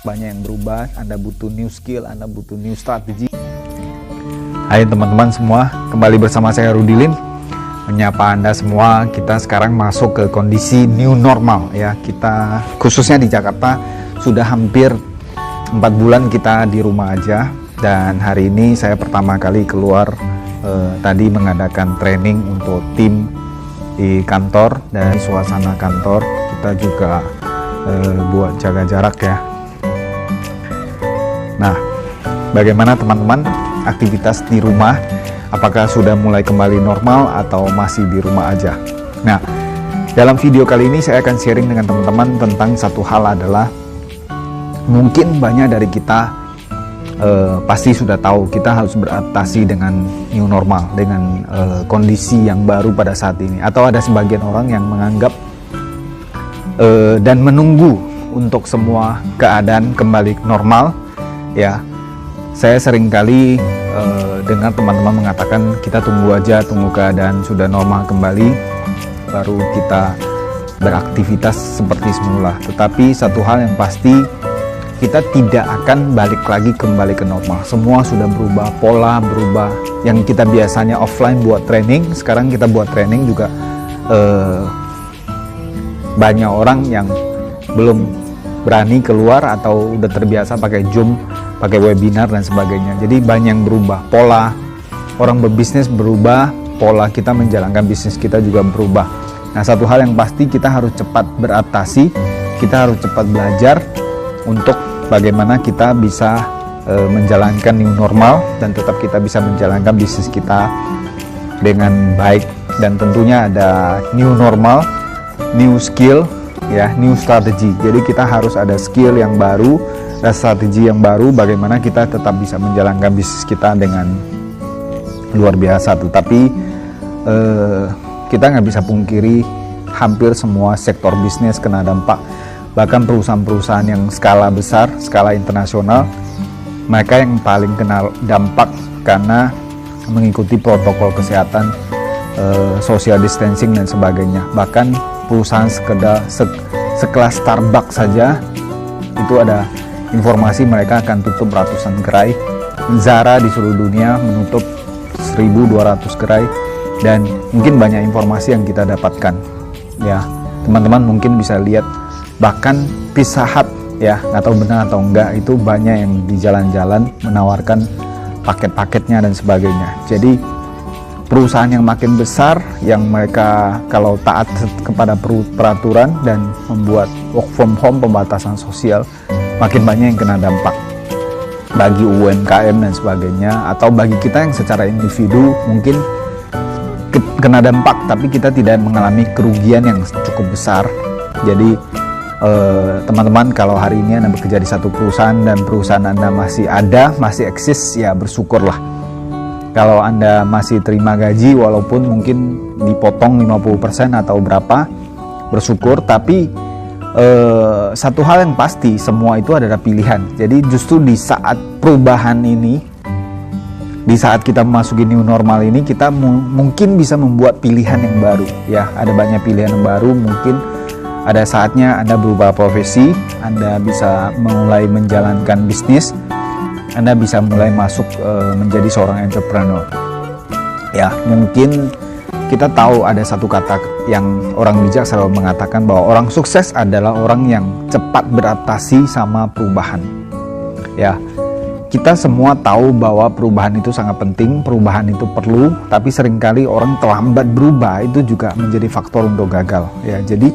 banyak yang berubah, Anda butuh new skill, Anda butuh new strategi. Hai teman-teman semua, kembali bersama saya Rudilin, menyapa Anda semua. Kita sekarang masuk ke kondisi new normal ya. Kita khususnya di Jakarta sudah hampir 4 bulan kita di rumah aja, dan hari ini saya pertama kali keluar tadi mengadakan training untuk tim di kantor, dan suasana kantor kita juga buat jaga jarak ya. Nah, bagaimana teman-teman aktivitas di rumah? Apakah sudah mulai kembali normal atau masih di rumah aja? Nah, dalam video kali ini saya akan sharing dengan teman-teman tentang satu hal, adalah mungkin banyak dari kita pasti sudah tahu kita harus beradaptasi dengan new normal, dengan kondisi yang baru pada saat ini. Atau ada sebagian orang yang menganggap dan menunggu untuk semua keadaan kembali normal ya. Saya seringkali dengar teman-teman mengatakan kita tunggu aja, tunggu keadaan sudah normal kembali baru kita beraktivitas seperti semula. Tetapi satu hal yang pasti, kita tidak akan balik lagi kembali ke normal. Semua sudah berubah, pola berubah. Yang kita biasanya offline buat training, sekarang kita buat training juga. Banyak orang yang belum berani keluar atau udah terbiasa pakai Zoom, pakai webinar dan sebagainya. Jadi banyak yang berubah, pola orang berbisnis berubah, pola kita menjalankan bisnis kita juga berubah. Nah, satu hal yang pasti, kita harus cepat beradaptasi, kita harus cepat belajar untuk bagaimana kita bisa menjalankan new normal dan tetap kita bisa menjalankan bisnis kita dengan baik. Dan tentunya ada new normal, new skill ya, new strategy. Jadi kita harus ada skill yang baru, ada strategi yang baru, bagaimana kita tetap bisa menjalankan bisnis kita dengan luar biasa. Tetapi kita nggak bisa pungkiri, hampir semua sektor bisnis kena dampak. Bahkan perusahaan-perusahaan yang skala besar, skala internasional, mereka yang paling kena dampak karena mengikuti protokol kesehatan, social distancing dan sebagainya. Bahkan perusahaan sekelas Starbucks saja itu ada informasi mereka akan tutup ratusan gerai. Zara di seluruh dunia menutup 1.200 gerai, dan mungkin banyak informasi yang kita dapatkan ya. Teman-teman mungkin bisa lihat, bahkan Pizza Hut ya, nggak tahu benar atau enggak, itu banyak yang di jalan-jalan menawarkan paket-paketnya dan sebagainya. Jadi perusahaan yang makin besar, yang mereka kalau taat kepada peraturan dan membuat work from home, pembatasan sosial, makin banyak yang kena dampak. Bagi UMKM dan sebagainya, atau bagi kita yang secara individu mungkin kena dampak, tapi kita tidak mengalami kerugian yang cukup besar. Jadi teman-teman, kalau hari ini Anda bekerja di satu perusahaan dan perusahaan Anda masih ada, masih eksis, ya bersyukurlah. Kalau Anda masih terima gaji walaupun mungkin dipotong 50% atau berapa, bersyukur. Tapi satu hal yang pasti, semua itu adalah pilihan. Jadi justru di saat perubahan ini, di saat kita memasuki new normal ini, kita mungkin bisa membuat pilihan yang baru ya. Ada banyak pilihan yang baru. Mungkin ada saatnya Anda berubah profesi, Anda bisa mulai menjalankan bisnis, Anda bisa mulai masuk menjadi seorang entrepreneur. Ya, mungkin kita tahu ada satu kata yang orang bijak selalu mengatakan bahwa orang sukses adalah orang yang cepat beradaptasi sama perubahan. Ya, kita semua tahu bahwa perubahan itu sangat penting, perubahan itu perlu, tapi seringkali orang terlambat berubah, itu juga menjadi faktor untuk gagal. Ya, jadi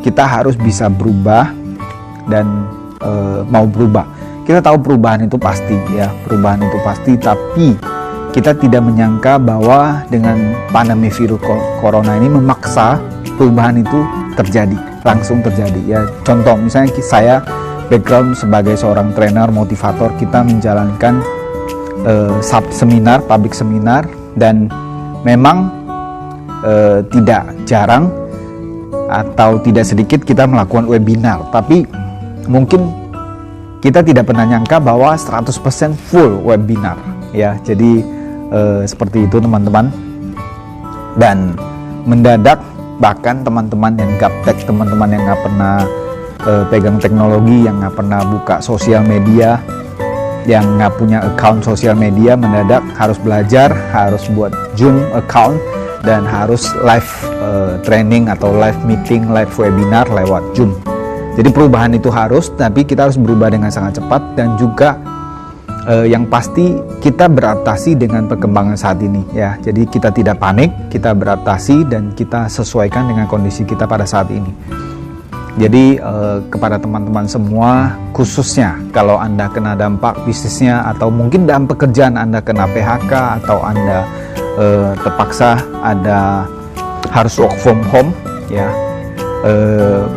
kita harus bisa berubah dan mau berubah. Kita tahu perubahan itu pasti ya, perubahan itu pasti, tapi kita tidak menyangka bahwa dengan pandemi virus corona ini memaksa perubahan itu terjadi, langsung terjadi ya. Contoh misalnya saya background sebagai seorang trainer motivator, kita menjalankan seminar, public seminar, dan memang tidak jarang atau tidak sedikit kita melakukan webinar, tapi mungkin kita tidak pernah nyangka bahwa 100% full webinar ya. Jadi seperti itu teman-teman. Dan mendadak bahkan teman-teman yang gaptek, teman-teman yang nggak pernah pegang teknologi, yang nggak pernah buka sosial media, yang nggak punya account sosial media, mendadak harus belajar, harus buat Zoom account, dan harus live training atau live meeting, live webinar lewat Zoom. Jadi perubahan itu harus, tapi kita harus berubah dengan sangat cepat, dan juga yang pasti kita beradaptasi dengan perkembangan saat ini ya. Jadi kita tidak panik, kita beradaptasi dan kita sesuaikan dengan kondisi kita pada saat ini. Jadi kepada teman-teman semua, khususnya kalau Anda kena dampak bisnisnya, atau mungkin dalam pekerjaan Anda kena PHK, atau Anda terpaksa ada harus work from home ya,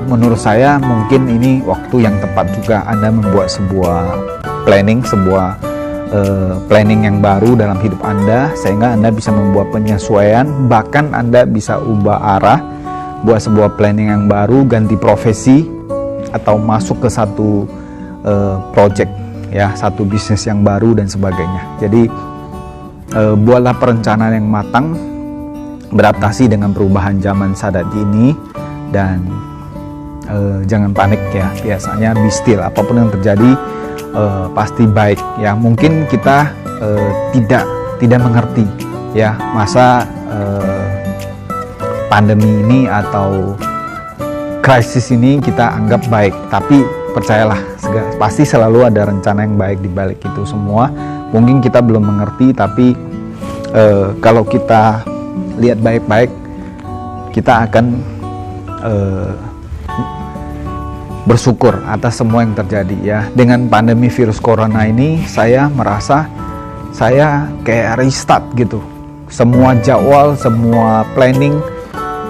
menurut saya mungkin ini waktu yang tepat juga Anda membuat sebuah planning, planning yang baru dalam hidup Anda, sehingga Anda bisa membuat penyesuaian, bahkan Anda bisa ubah arah, buat sebuah planning yang baru, ganti profesi, atau masuk ke satu project ya, satu bisnis yang baru dan sebagainya. Jadi buatlah perencanaan yang matang, beradaptasi dengan perubahan zaman saat ini, dan jangan panik ya. Biasanya be still, apapun yang terjadi pasti baik ya. Mungkin kita tidak mengerti ya masa pandemi ini atau krisis ini kita anggap baik, tapi percayalah pasti selalu ada rencana yang baik di balik itu semua. Mungkin kita belum mengerti, tapi kalau kita lihat baik-baik, kita akan bersyukur atas semua yang terjadi ya. Dengan pandemi virus corona ini, saya merasa saya kayak restart gitu. Semua jadwal, semua planning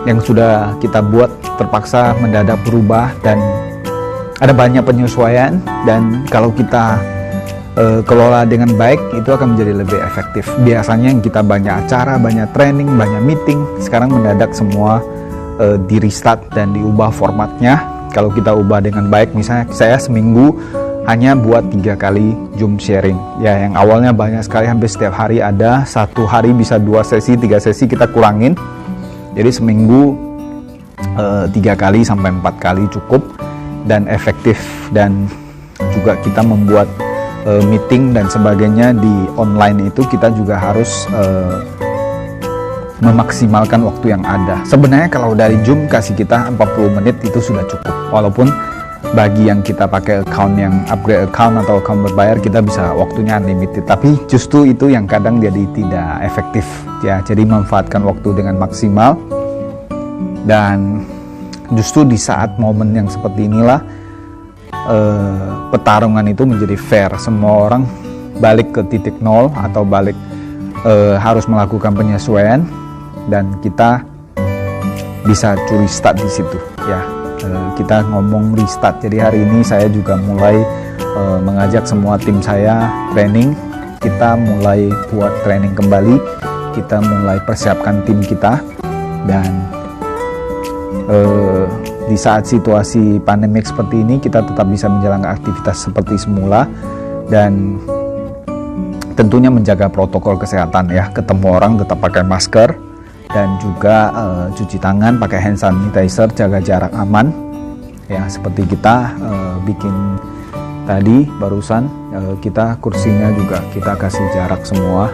yang sudah kita buat terpaksa mendadak berubah, dan ada banyak penyesuaian, dan kalau kita kelola dengan baik, itu akan menjadi lebih efektif. Biasanya yang kita banyak acara, banyak training, banyak meeting, sekarang mendadak semua di restart dan diubah formatnya. Kalau kita ubah dengan baik, misalnya saya seminggu hanya buat 3 kali Zoom sharing ya, yang awalnya banyak sekali, hampir setiap hari ada, satu hari bisa 2 sesi, 3 sesi, kita kurangin. Jadi seminggu 3 kali sampai 4 kali cukup dan efektif, dan juga kita membuat meeting dan sebagainya di online itu kita juga harus memaksimalkan waktu yang ada. Sebenarnya kalau dari Zoom kasih kita 40 menit itu sudah cukup, walaupun bagi yang kita pakai account yang upgrade account atau account berbayar, kita bisa waktunya unlimited, tapi justru itu yang kadang jadi tidak efektif ya. Jadi manfaatkan waktu dengan maksimal, dan justru di saat momen yang seperti inilah pertarungan itu menjadi fair. Semua orang balik ke titik nol atau balik harus melakukan penyesuaian, dan kita bisa curi start di situ ya. Kita ngomong restart. Jadi hari ini saya juga mulai mengajak semua tim saya training. Kita mulai buat training kembali, kita mulai persiapkan tim kita, dan di saat situasi pandemik seperti ini kita tetap bisa menjalankan aktivitas seperti semula, dan tentunya menjaga protokol kesehatan ya. Ketemu orang tetap pakai masker, dan juga cuci tangan, pakai hand sanitizer, jaga jarak aman ya. Seperti kita bikin tadi barusan, kita kursinya juga kita kasih jarak semua.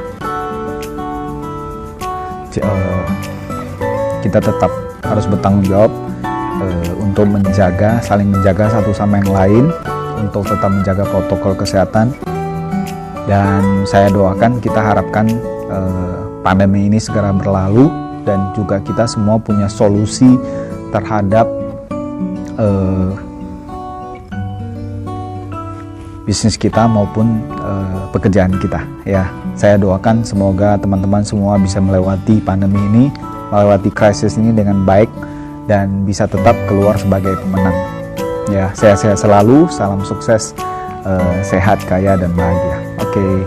Kita tetap harus bertanggung jawab untuk menjaga, saling menjaga satu sama yang lain, untuk tetap menjaga protokol kesehatan. Dan saya doakan, kita harapkan pandemi ini segera berlalu, dan juga kita semua punya solusi terhadap bisnis kita maupun pekerjaan kita ya. Saya doakan semoga teman-teman semua bisa melewati pandemi ini, melewati krisis ini dengan baik, dan bisa tetap keluar sebagai pemenang ya. Sehat-sehat selalu, salam sukses, sehat, kaya, dan bahagia. Oke.